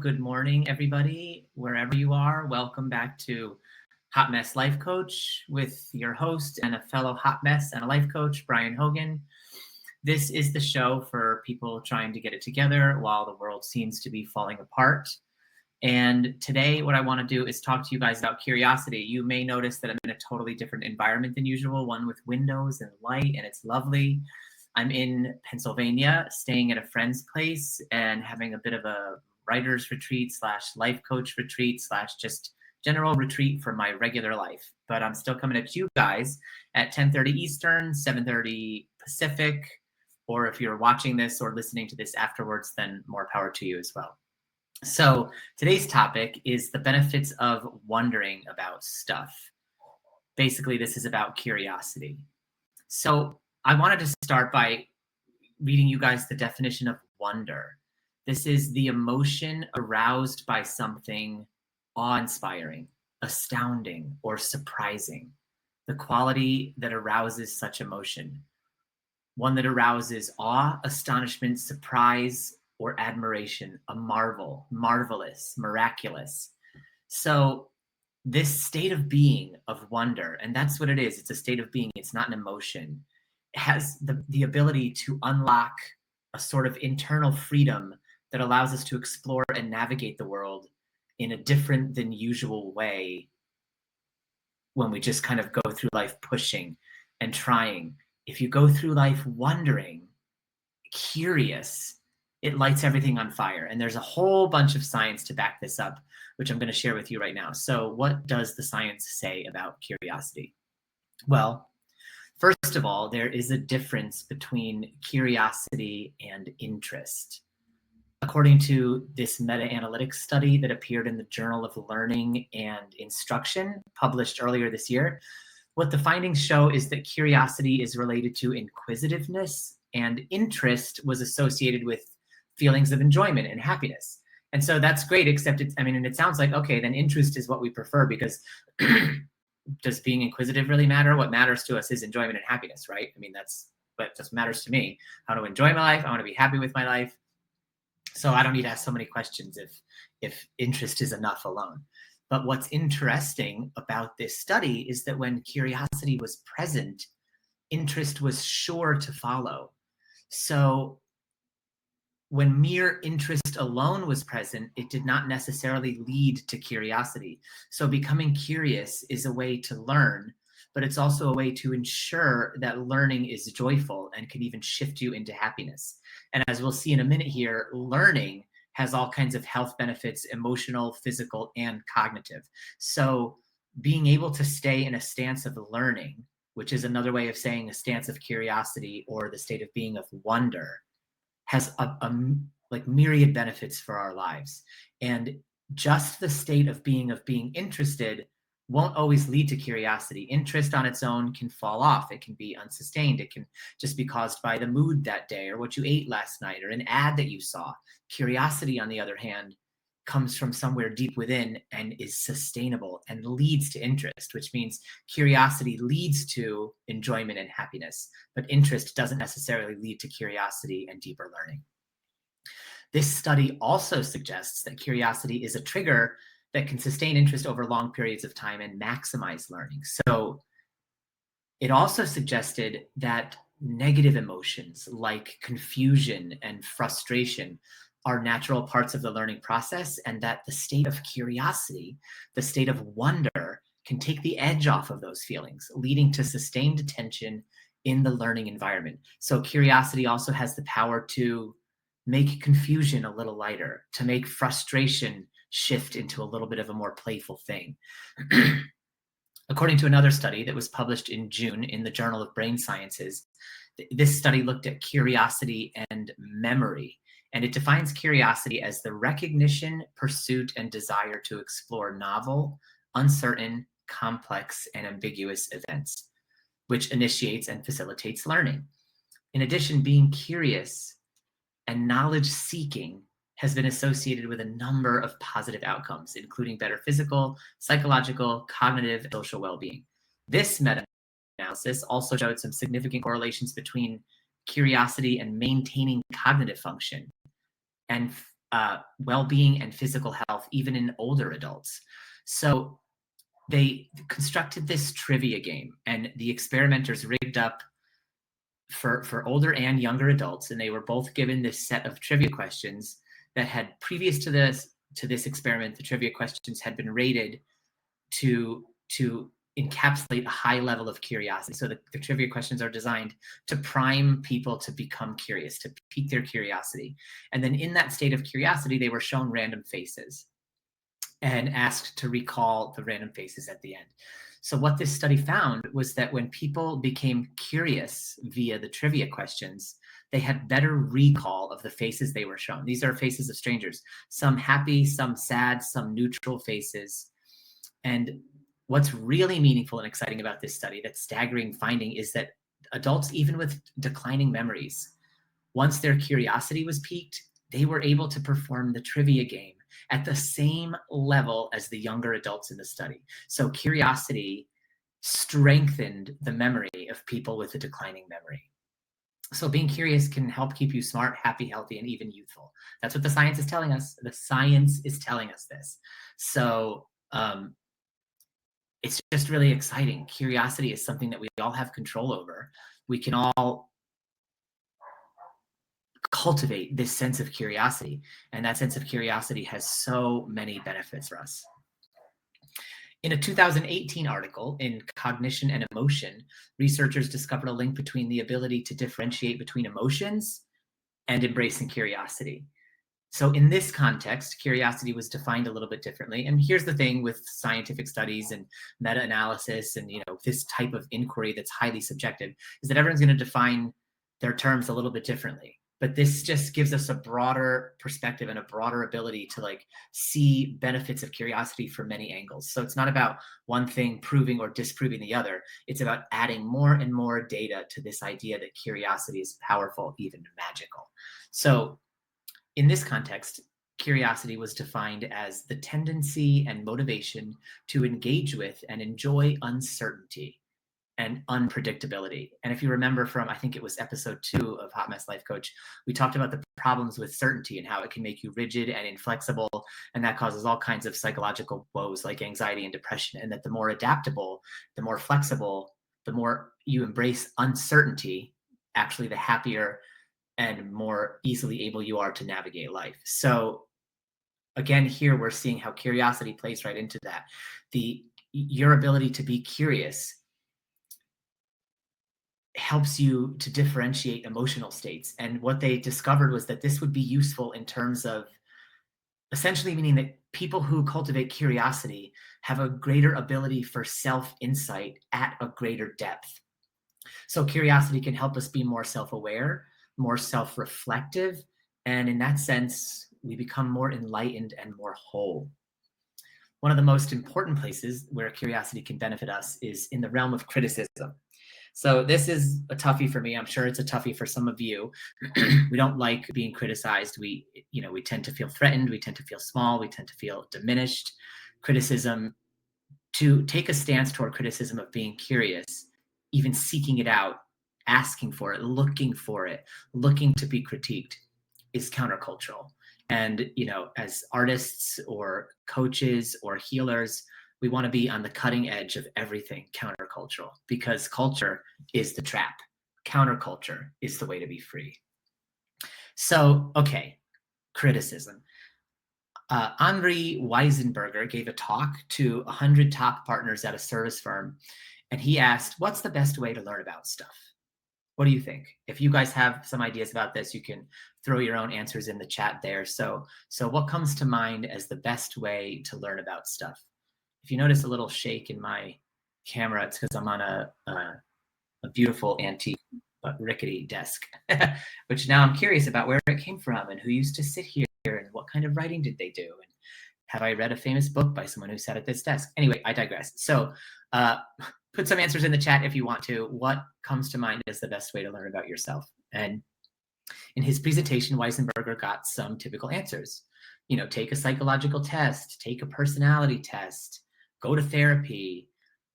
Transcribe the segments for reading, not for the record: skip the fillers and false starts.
Good morning, everybody, wherever you are. Welcome back to Hot Mess Life Coach with your host and a fellow hot mess and a life coach, Brian Hogan. This is the show for people trying to get it together while the world seems to be falling apart. And today, what I want to do is talk to you guys about curiosity. You may notice that I'm in a totally different environment than usual, one with windows and light, and it's lovely. I'm in Pennsylvania, staying at a friend's place and having a bit of a writer's retreat / life coach retreat / just general retreat from my regular life. But I'm still coming at you guys at 10:30 Eastern, 7:30 Pacific, or if you're watching this or listening to this afterwards, then more power to you as well. So today's topic is the benefits of wondering about stuff. Basically, this is about curiosity. So I wanted to start by reading you guys the definition of wonder. This is the emotion aroused by something awe-inspiring, astounding, or surprising. The quality that arouses such emotion. One that arouses awe, astonishment, surprise, or admiration, a marvel, marvelous, miraculous. So this state of being, of wonder, and that's what it is. It's a state of being. It's not an emotion. It has the ability to unlock a sort of internal freedom that allows us to explore and navigate the world in a different than usual way when we just kind of go through life pushing and trying. If you go through life wondering, curious, it lights everything on fire. And there's a whole bunch of science to back this up, which I'm going to share with you right now. So what does the science say about curiosity? Well, first of all, there is a difference between curiosity and interest. According to this meta-analytics study that appeared in the Journal of Learning and Instruction, published earlier this year, what the findings show is that curiosity is related to inquisitiveness, and interest was associated with feelings of enjoyment and happiness. And so that's great, except and it sounds like, okay, then interest is what we prefer because does being inquisitive really matter? What matters to us is enjoyment and happiness, right? I mean, that's what just matters to me. I want to enjoy my life. I want to be happy with my life. So I don't need to ask so many questions if interest is enough alone. But what's interesting about this study is that when curiosity was present, interest was sure to follow. So when mere interest alone was present, it did not necessarily lead to curiosity. So becoming curious is a way to learn, but it's also a way to ensure that learning is joyful and can even shift you into happiness. And as we'll see in a minute here, learning has all kinds of health benefits, emotional, physical, and cognitive. So being able to stay in a stance of learning, which is another way of saying a stance of curiosity or the state of being of wonder, has a like myriad benefits for our lives. And just the state of being interested won't always lead to curiosity. Interest on its own can fall off. It can be unsustained. It can just be caused by the mood that day or what you ate last night or an ad that you saw. Curiosity, on the other hand, comes from somewhere deep within and is sustainable and leads to interest, which means curiosity leads to enjoyment and happiness, but interest doesn't necessarily lead to curiosity and deeper learning. This study also suggests that curiosity is a trigger that can sustain interest over long periods of time and maximize learning. So it also suggested that negative emotions like confusion and frustration are natural parts of the learning process, and that the state of curiosity, the state of wonder, can take the edge off of those feelings, leading to sustained attention in the learning environment. So curiosity also has the power to make confusion a little lighter, to make frustration shift into a little bit of a more playful thing. According to another study that was published in June in the Journal of Brain Sciences, this study looked at curiosity and memory. And it defines curiosity as the recognition, pursuit, and desire to explore novel, uncertain, complex, and ambiguous events, which initiates and facilitates learning. In addition, being curious and knowledge-seeking has been associated with a number of positive outcomes, including better physical, psychological, cognitive, and social well-being. This meta-analysis also showed some significant correlations between curiosity and maintaining cognitive function, and well-being and physical health, even in older adults. So they constructed this trivia game, and the experimenters rigged up for older and younger adults, and they were both given this set of trivia questions that had, previous to this experiment, the trivia questions had been rated to encapsulate a high level of curiosity. So the trivia questions are designed to prime people to become curious, to pique their curiosity. And then in that state of curiosity, they were shown random faces and asked to recall the random faces at the end. So what this study found was that when people became curious via the trivia questions, they had better recall of the faces they were shown. These are faces of strangers, some happy, some sad, some neutral faces. And what's really meaningful and exciting about this study, that staggering finding, is that adults, even with declining memories, once their curiosity was piqued, they were able to perform the trivia game at the same level as the younger adults in the study. So curiosity strengthened the memory of people with a declining memory. So being curious can help keep you smart, happy, healthy, and even youthful. That's what the science is telling us. The science is telling us this. So it's just really exciting. Curiosity is something that we all have control over. We can all cultivate this sense of curiosity, and that sense of curiosity has so many benefits for us. In a 2018 article in Cognition and Emotion, researchers discovered a link between the ability to differentiate between emotions and embracing curiosity. So in this context, curiosity was defined a little bit differently. And here's the thing with scientific studies and meta-analysis and this type of inquiry that's highly subjective, is that everyone's going to define their terms a little bit differently. But this just gives us a broader perspective and a broader ability to see benefits of curiosity from many angles. So it's not about one thing proving or disproving the other. It's about adding more and more data to this idea that curiosity is powerful, even magical. So in this context, curiosity was defined as the tendency and motivation to engage with and enjoy uncertainty and unpredictability. And if you remember from, I think it was episode 2 of Hot Mess Life Coach, we talked about the problems with certainty and how it can make you rigid and inflexible, and that causes all kinds of psychological woes like anxiety and depression. And that the more adaptable, the more flexible, the more you embrace uncertainty, actually the happier and more easily able you are to navigate life. So again, here we're seeing how curiosity plays right into that. Your ability to be curious helps you to differentiate emotional states. And what they discovered was that this would be useful in terms of essentially meaning that people who cultivate curiosity have a greater ability for self-insight at a greater depth. So curiosity can help us be more self-aware, more self-reflective, and in that sense, we become more enlightened and more whole. One of the most important places where curiosity can benefit us is in the realm of criticism. So this is a toughie for me. I'm sure it's a toughie for some of you. We don't like being criticized. We tend to feel threatened. We tend to feel small. We tend to feel diminished. Criticism, to take a stance toward criticism of being curious, even seeking it out, asking for it, looking to be critiqued, is countercultural. And, as artists or coaches or healers, we want to be on the cutting edge of everything countercultural, because culture is the trap. Counterculture is the way to be free. So, okay, criticism. Henri Weisenberger gave a talk to 100 top partners at a service firm, and he asked, what's the best way to learn about stuff? What do you think? If you guys have some ideas about this, you can throw your own answers in the chat there. So what comes to mind as the best way to learn about stuff? If you notice a little shake in my camera, it's because I'm on a beautiful antique but rickety desk, which now I'm curious about where it came from and who used to sit here and what kind of writing did they do, and have I read a famous book by someone who sat at this desk? Anyway, I digress. So put some answers in the chat if you want to. What comes to mind as the best way to learn about yourself? And in his presentation, Weisenberger got some typical answers. Take a psychological test, take a personality test, go to therapy,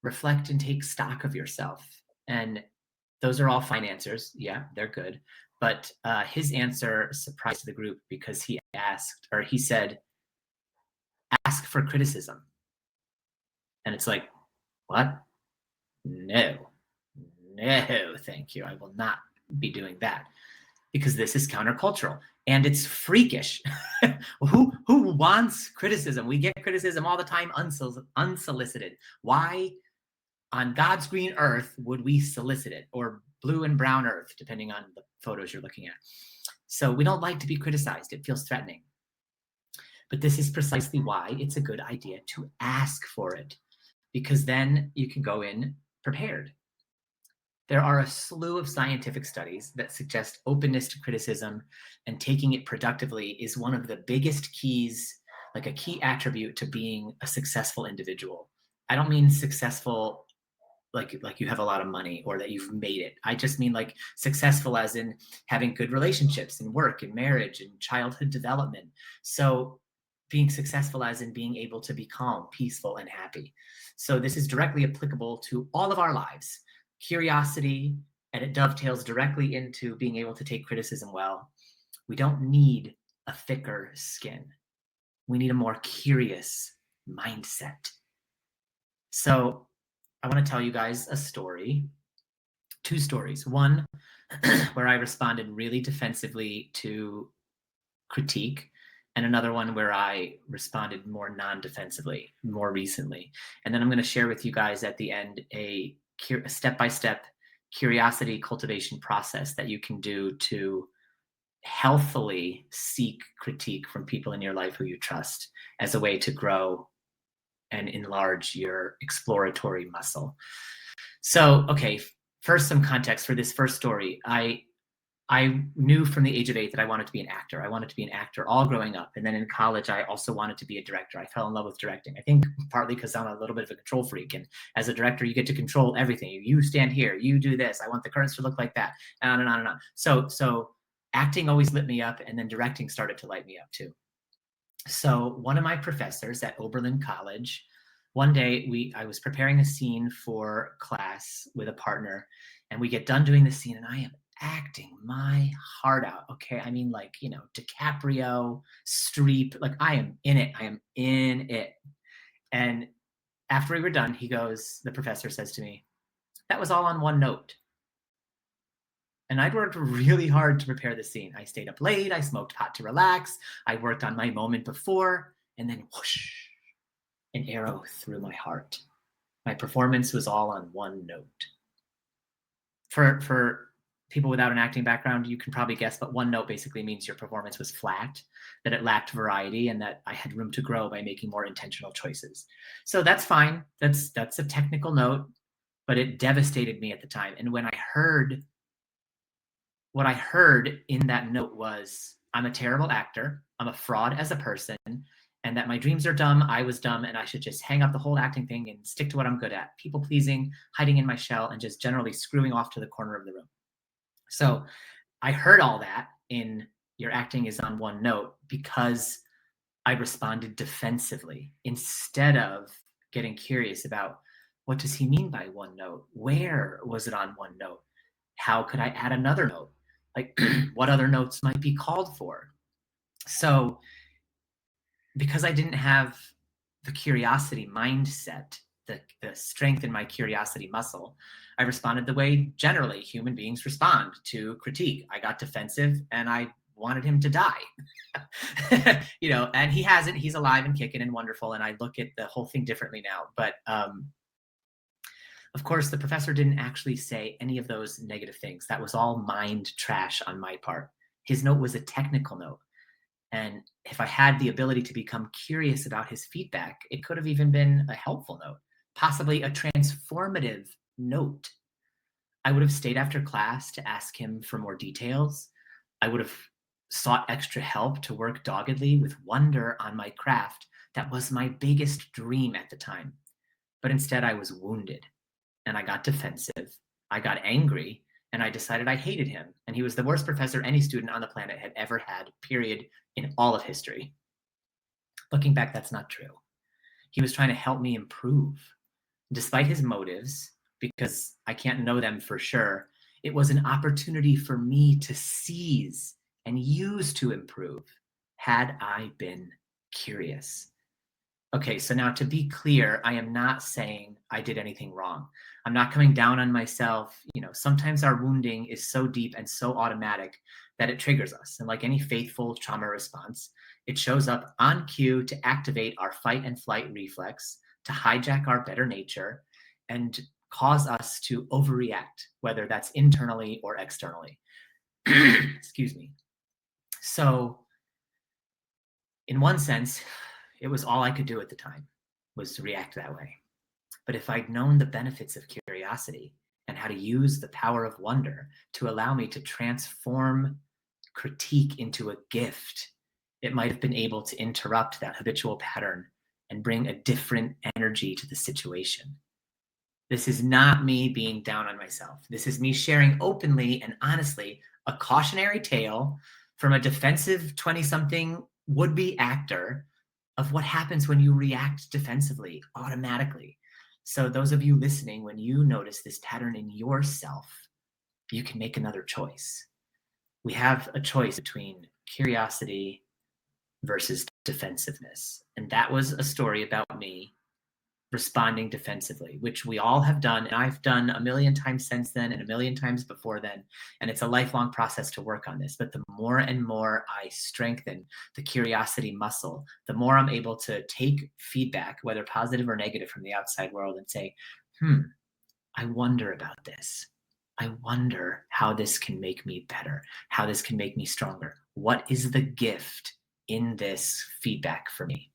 reflect and take stock of yourself. And those are all fine answers. Yeah, they're good. But his answer surprised the group because he said, ask for criticism. And it's like, what? No, thank you. I will not be doing that, because this is countercultural and it's freakish. Who wants criticism? We get criticism all the time, unsolicited. Why on God's green earth would we solicit it, or blue and brown earth, depending on the photos you're looking at? So we don't like to be criticized. It feels threatening. But this is precisely why it's a good idea to ask for it, because then you can go in prepared. There are a slew of scientific studies that suggest openness to criticism and taking it productively is one of the biggest keys, like a key attribute to being a successful individual. I don't mean successful like you have a lot of money or that you've made it. I just mean like successful as in having good relationships in work and marriage and childhood development. So being successful as in being able to be calm, peaceful, and happy. So this is directly applicable to all of our lives. Curiosity, and it dovetails directly into being able to take criticism well. We don't need a thicker skin. We need a more curious mindset. So I want to tell you guys a story, two stories. One where I responded really defensively to critique, and another one where I responded more non-defensively, more recently. And then I'm going to share with you guys at the end a step-by-step curiosity cultivation process that you can do to healthily seek critique from people in your life who you trust as a way to grow and enlarge your exploratory muscle. So, okay, first some context for this first story. I knew from the age of 8 that I wanted to be an actor. I wanted to be an actor all growing up. And then in college, I also wanted to be a director. I fell in love with directing. I think partly because I'm a little bit of a control freak. And as a director, you get to control everything. You stand here, you do this. I want the curtains to look like that, and on and on and on. So acting always lit me up, and then directing started to light me up too. So one of my professors at Oberlin College, one day I was preparing a scene for class with a partner, and we get done doing the scene, and I am acting my heart out. Okay. I mean, like, DiCaprio, Streep, like I am in it. And after we were done, the professor says to me, that was all on one note. And I'd worked really hard to prepare the scene. I stayed up late. I smoked pot to relax. I worked on my moment before, and then whoosh, an arrow through my heart. My performance was all on one note. For people without an acting background, you can probably guess, but one note basically means your performance was flat, that it lacked variety, and that I had room to grow by making more intentional choices. So that's fine. That's a technical note, but it devastated me at the time. And when what I heard in that note was, I'm a terrible actor, I'm a fraud as a person, and that my dreams are dumb, I was dumb, and I should just hang up the whole acting thing and stick to what I'm good at, people pleasing, hiding in my shell, and just generally screwing off to the corner of the room. So I heard all that in your acting is on one note because I responded defensively instead of getting curious about, what does he mean by one note? Where was it on one note? How could I add another note? Like what other notes might be called for? So because I didn't have the curiosity mindset, the strength in my curiosity muscle, I responded the way generally human beings respond to critique. I got defensive and I wanted him to die. And he hasn't. He's alive and kicking and wonderful, and I look at the whole thing differently now. But of course, the professor didn't actually say any of those negative things. That was all mind trash on my part. His note was a technical note. And if I had the ability to become curious about his feedback, it could have even been a helpful note, possibly a transformative note. I would have stayed after class to ask him for more details. I would have sought extra help to work doggedly with wonder on my craft. That was my biggest dream at the time. But instead, I was wounded, and I got defensive. I got angry, and I decided I hated him. And he was the worst professor any student on the planet had ever had, period, in all of history. Looking back, that's not true. He was trying to help me improve. Despite his motives, because I can't know them for sure, It was an opportunity for me to seize and use to improve had I been curious. Okay, so now to be clear, I am not saying I did anything wrong. I'm not coming down on myself. Sometimes our wounding is so deep and so automatic that it triggers us. And like any faithful trauma response, it shows up on cue to activate our fight and flight reflex, to hijack our better nature, and cause us to overreact, whether that's internally or externally. Excuse me. So, in one sense, it was all I could do at the time, was to react that way. But if I'd known the benefits of curiosity and how to use the power of wonder to allow me to transform critique into a gift, it might have been able to interrupt that habitual pattern and bring a different energy to the situation. This is not me being down on myself. This is me sharing openly and honestly a cautionary tale from a defensive 20-something would-be actor of what happens when you react defensively automatically. So those of you listening, when you notice this pattern in yourself, you can make another choice. We have a choice between curiosity versus defensiveness. And that was a story about me responding defensively, which we all have done. And I've done a million times since then and a million times before then. And it's a lifelong process to work on this. But the more and more I strengthen the curiosity muscle, the more I'm able to take feedback, whether positive or negative, from the outside world and say, I wonder about this. I wonder how this can make me better, how this can make me stronger. What is the gift in this feedback for me?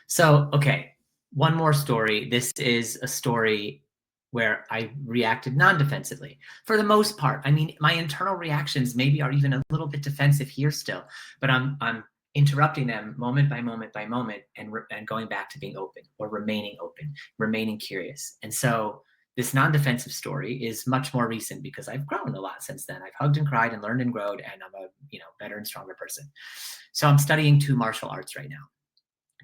So, okay, one more story. This is a story where I reacted non-defensively. For the most part, I mean, my internal reactions maybe are even a little bit defensive here still, but I'm interrupting them moment by moment by moment and going back to being open, or remaining open, remaining curious. And so this non-defensive story is much more recent because I've grown a lot since then. I've hugged and cried and learned and grown, and I'm a better and stronger person. So I'm studying 2 martial arts right now.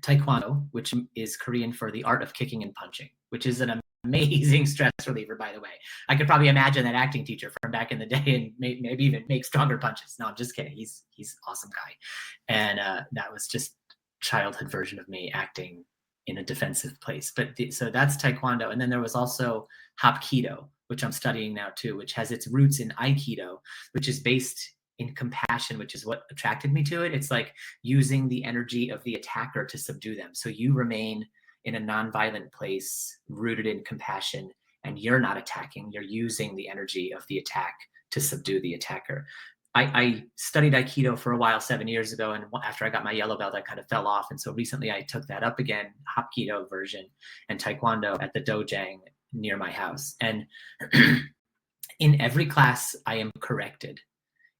Taekwondo, which is Korean for the art of kicking and punching, which is an amazing stress reliever, by the way. I could probably imagine that acting teacher from back in the day and maybe even make stronger punches. No, I'm just kidding. He's an awesome guy. And that was just childhood version of me acting in a defensive place. So that's Taekwondo. And then there was also Hapkido, which I'm studying now too, which has its roots in Aikido, which is based in compassion, which is what attracted me to it. It's like using the energy of the attacker to subdue them. So you remain in a nonviolent place, rooted in compassion, and you're not attacking. You're using the energy of the attack to subdue the attacker. I studied Aikido for a while 7 years ago, and after I got my yellow belt, I kind of fell off. And so recently I took that up again, Hapkido version, and Taekwondo at the dojang near my house. And in every class, I am corrected.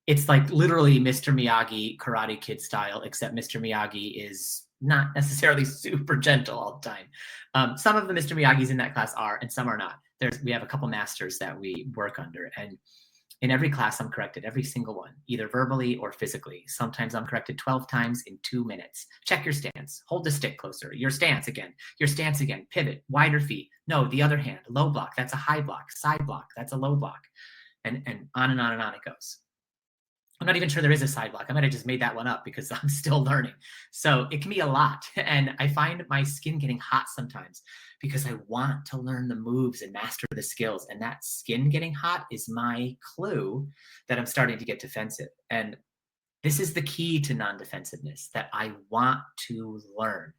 It's like literally Mr. Miyagi Karate Kid style, except Mr. Miyagi is not necessarily super gentle all the time. Some of the Mr. Miyagis in that class are, and some are not. We have a couple masters that we work under, and in every class I'm corrected, every single one, either verbally or physically. Sometimes I'm corrected 12 times in 2 minutes. Check your stance. Hold the stick closer. Your stance again. Your stance again. Pivot. Wider feet. No, the other hand. Low block. That's a high block. Side block. That's a low block. And on and on and on it goes. I'm not even sure there is a side block. I might have just made that one up because I'm still learning. So it can be a lot. And I find my skin getting hot sometimes because I want to learn the moves and master the skills. And that skin getting hot is my clue that I'm starting to get defensive. And this is the key to non-defensiveness, that I want to learn.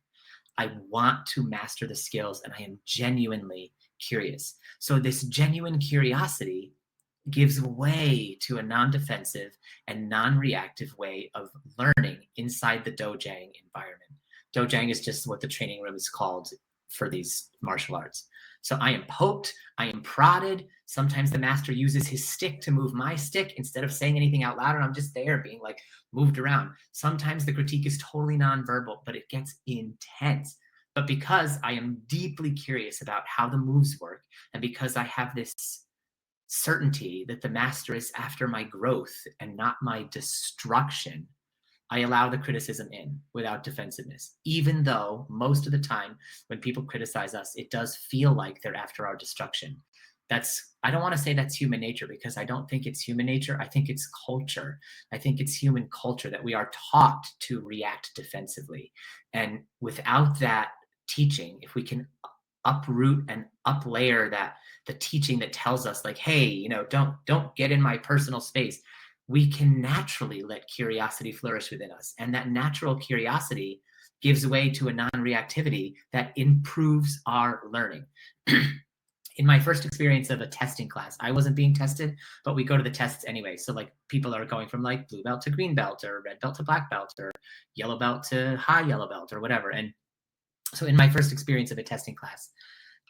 I want to master the skills, and I am genuinely curious. So this genuine curiosity gives way to a non-defensive and non-reactive way of learning inside the dojang environment. Dojang is just what the training room is called for these martial arts. So I am poked, I am prodded. Sometimes the master uses his stick to move my stick instead of saying anything out loud, and I'm just there being like moved around. Sometimes the critique is totally nonverbal, but it gets intense. But because I am deeply curious about how the moves work, and because I have this certainty that the master is after my growth and not my destruction, I allow the criticism in without defensiveness, even though most of the time when people criticize us, it does feel like they're after our destruction. I don't want to say that's human nature, because I don't think it's human nature. I think it's culture. I think it's human culture that we are taught to react defensively. And without that teaching, if we can uproot and uplayer that, the teaching that tells us like, hey, don't get in my personal space, we can naturally let curiosity flourish within us. And that natural curiosity gives way to a non-reactivity that improves our learning. In my first experience of a testing class, I wasn't being tested, but we go to the tests anyway. So like people are going from like blue belt to green belt, or red belt to black belt, or yellow belt to high yellow belt, or whatever. And so in my first experience of a testing class,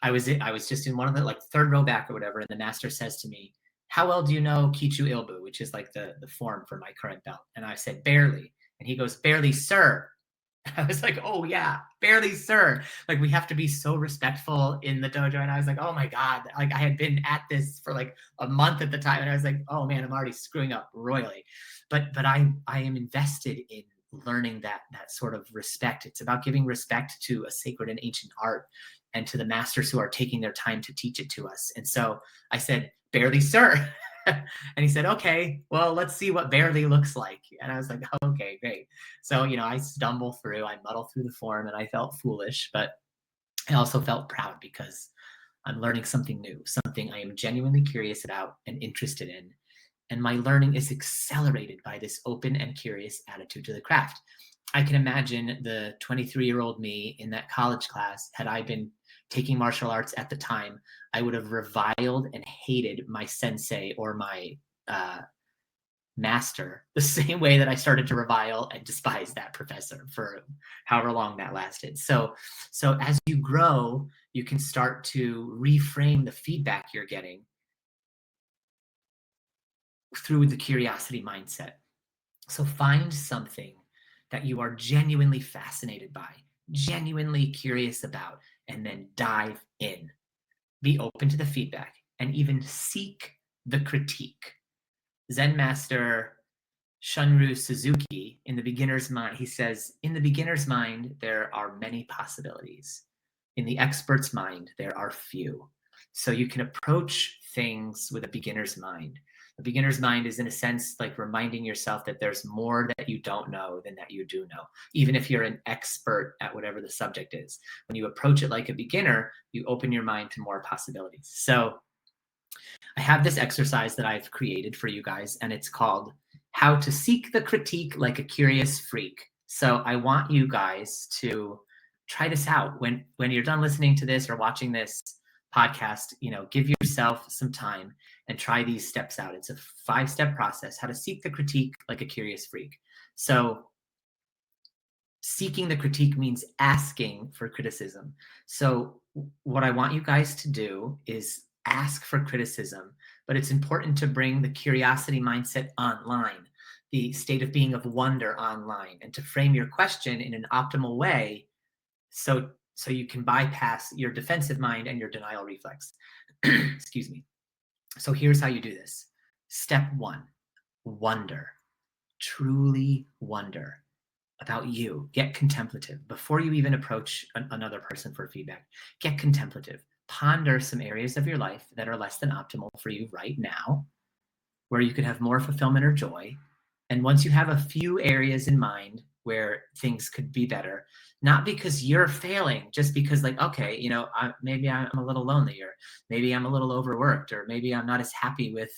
I was just in one of the like third row back or whatever. And the master says to me, how well do you know Kichu Ilbu, which is like the form for my current belt? And I said, barely. And he goes, barely, sir. I was like, oh yeah, barely, sir. Like we have to be so respectful in the dojo. And I was like, oh my God, like I had been at this for like a month at the time. And I was like, oh man, I'm already screwing up royally. But I am invested in learning that sort of respect. It's about giving respect to a sacred and ancient art, and to the masters who are taking their time to teach it to us. And so I said, barely, sir. And he said, okay, well, let's see what barely looks like. And I was like, okay, great. So, I stumble through, I muddle through the form, and I felt foolish, but I also felt proud because I'm learning something new, something I am genuinely curious about and interested in. And my learning is accelerated by this open and curious attitude to the craft. I can imagine the 23-year-old me in that college class, had I been taking martial arts at the time, I would have reviled and hated my sensei or my master the same way that I started to revile and despise that professor for however long that lasted. So as you grow, you can start to reframe the feedback you're getting through the curiosity mindset. So find something that you are genuinely fascinated by, genuinely curious about, and then dive in. Be open to the feedback and even seek the critique. Zen master Shunryu Suzuki, in The Beginner's Mind, he says, in the beginner's mind, there are many possibilities. In the expert's mind, there are few. So you can approach things with a beginner's mind. A beginner's mind is, in a sense, like reminding yourself that there's more that you don't know than that you do know, even if you're an expert at whatever the subject is. When you approach it like a beginner, you open your mind to more possibilities. So I have this exercise that I've created for you guys, and it's called How to Seek the Critique Like a Curious Freak. So I want you guys to try this out. When you're done listening to this or watching this podcast, give yourself some time and try these steps out. It's a 5-step process, how to seek the critique like a curious freak. So seeking the critique means asking for criticism. So what I want you guys to do is ask for criticism, but it's important to bring the curiosity mindset online, the state of being of wonder online, and to frame your question in an optimal way so you can bypass your defensive mind and your denial reflex. Excuse me. So here's how you do this. Step 1, wonder. Truly wonder about you. Get contemplative. Before you even approach another person for feedback, get contemplative. Ponder some areas of your life that are less than optimal for you right now, where you could have more fulfillment or joy. And once you have a few areas in mind where things could be better, not because you're failing, just because like, okay, maybe I'm a little lonely, or maybe I'm a little overworked, or maybe I'm not as happy with,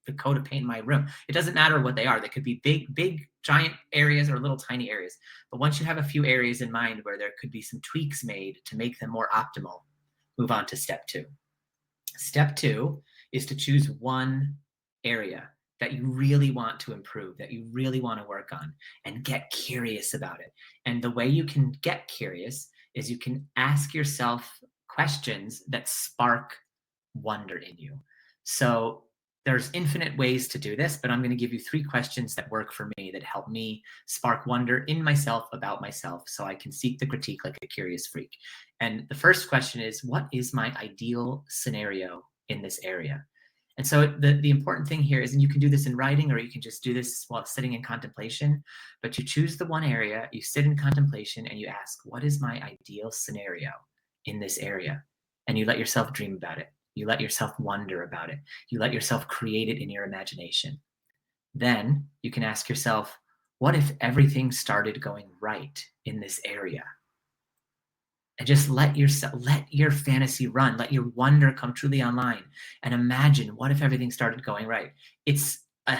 the coat of paint in my room. It doesn't matter what they are. They could be big, giant areas or little tiny areas. But once you have a few areas in mind where there could be some tweaks made to make them more optimal, move on to step 2. Step 2 is to choose one area that you really want to improve, that you really want to work on, and get curious about it. And the way you can get curious is you can ask yourself questions that spark wonder in you. So there's infinite ways to do this, but I'm going to give you 3 questions that work for me, that help me spark wonder in myself about myself, so I can seek the critique like a curious freak. And the first question is, what is my ideal scenario in this area? And so the important thing here is, and you can do this in writing, or you can just do this while sitting in contemplation, but you choose the one area, you sit in contemplation, and you ask, what is my ideal scenario in this area? and you let yourself dream about it. You let yourself wonder about it. You let yourself create it in your imagination. Then you can ask yourself, what if everything started going right in this area? And just let your fantasy run, let your wonder come truly online, and imagine, what if everything started going right? It's a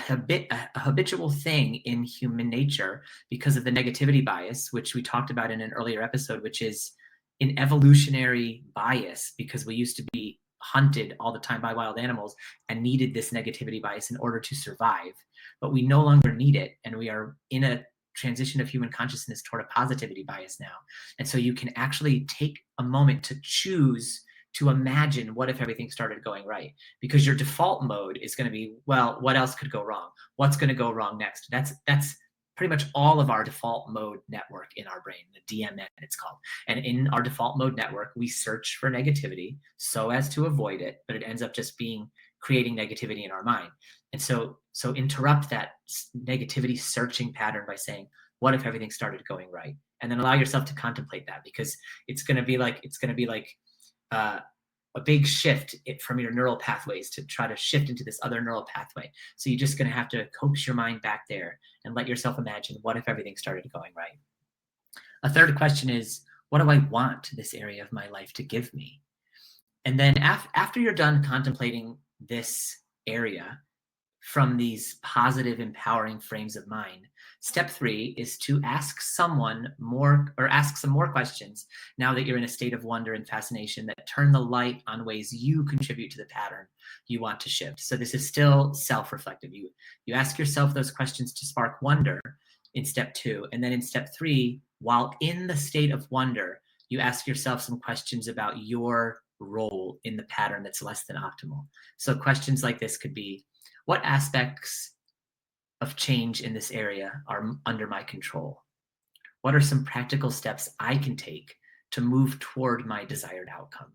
habitual thing in human nature because of the negativity bias, which we talked about in an earlier episode, which is an evolutionary bias because we used to be hunted all the time by wild animals and needed this negativity bias in order to survive. But we no longer need it, and we are in a transition of human consciousness toward a positivity bias now. And so you can actually take a moment to choose to imagine, what if everything started going right? Because your default mode is going to be, well, what else could go wrong? What's going to go wrong next? That's pretty much all of our default mode network in our brain, the DMN it's called. And in our default mode network, we search for negativity so as to avoid it, but it ends up just creating negativity in our mind. And so interrupt that negativity searching pattern by saying, what if everything started going right? And then allow yourself to contemplate that, because it's going to be like a big shift from your neural pathways to try to shift into this other neural pathway. So you're just going to have to coax your mind back there and let yourself imagine, what if everything started going right? A third question is, what do I want this area of my life to give me? And then after you're done contemplating this area from these positive, empowering frames of mind, step 3 is to ask someone more, or ask some more questions now that you're in a state of wonder and fascination that turn the light on ways you contribute to the pattern you want to shift. So this is still self-reflective. You ask yourself those questions to spark wonder in step 2. And then in step 3, while in the state of wonder, you ask yourself some questions about your role in the pattern that's less than optimal. So questions like this could be, what aspects of change in this area are under my control? What are some practical steps I can take to move toward my desired outcome?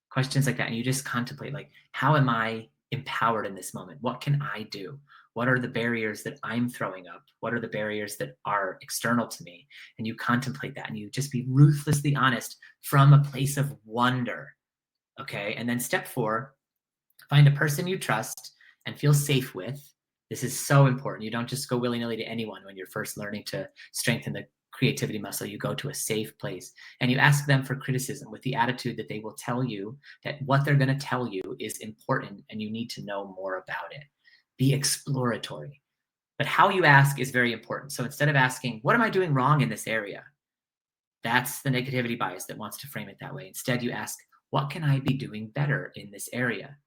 Questions like that. And you just contemplate, like, how am I empowered in this moment? What can I do? What are the barriers that I'm throwing up? What are the barriers that are external to me? And you contemplate that, and you just be ruthlessly honest from a place of wonder. Okay. And then step 4, find a person you trust and feel safe with. This is so important. You don't just go willy-nilly to anyone when you're first learning to strengthen the creativity muscle. You go to a safe place and you ask them for criticism with the attitude that they will tell you that what they're going to tell you is important and you need to know more about it. Be exploratory. But how you ask is very important. So instead of asking, what am I doing wrong in this area? That's the negativity bias that wants to frame it that way. Instead, you ask, what can I be doing better in this area?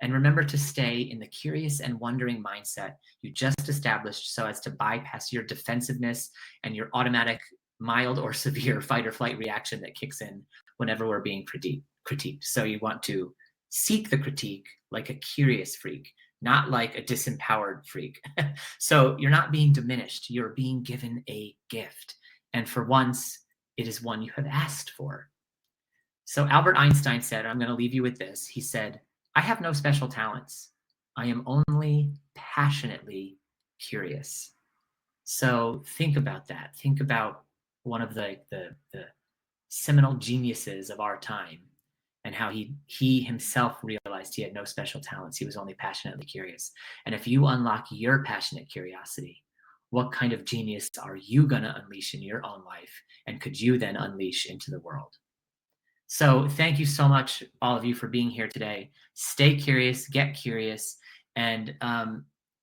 And remember to stay in the curious and wondering mindset you just established, so as to bypass your defensiveness and your automatic mild or severe fight or flight reaction that kicks in whenever we're being critiqued. So you want to seek the critique like a curious freak, not like a disempowered freak. So you're not being diminished, you're being given a gift. And for once, it is one you have asked for. So Albert Einstein said, I'm going to leave you with this. He said, I have no special talents. I am only passionately curious. So think about that. Think about one of the seminal geniuses of our time and how he himself realized he had no special talents. He was only passionately curious. And if you unlock your passionate curiosity, what kind of genius are you going to unleash in your own life? And could you then unleash into the world? So thank you so much, all of you, for being here today. Stay curious, get curious. And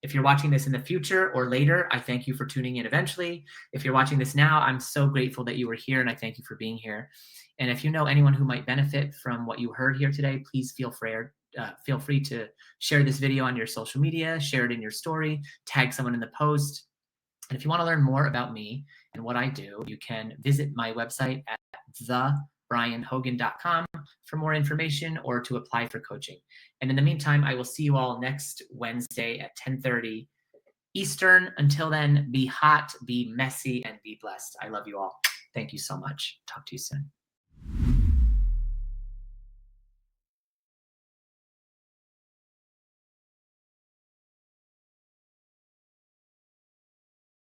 if you're watching this in the future or later, I thank you for tuning in eventually. If you're watching this now, I'm so grateful that you were here, and I thank you for being here. And if you know anyone who might benefit from what you heard here today, please feel free to share this video on your social media, share it in your story, tag someone in the post. And if you want to learn more about me and what I do, you can visit my website at thebrianhogan.com for more information or to apply for coaching. And in the meantime, I will see you all next Wednesday at 10:30 Eastern. Until then, be hot, be messy, and be blessed. I love you all. Thank you so much. Talk to you soon.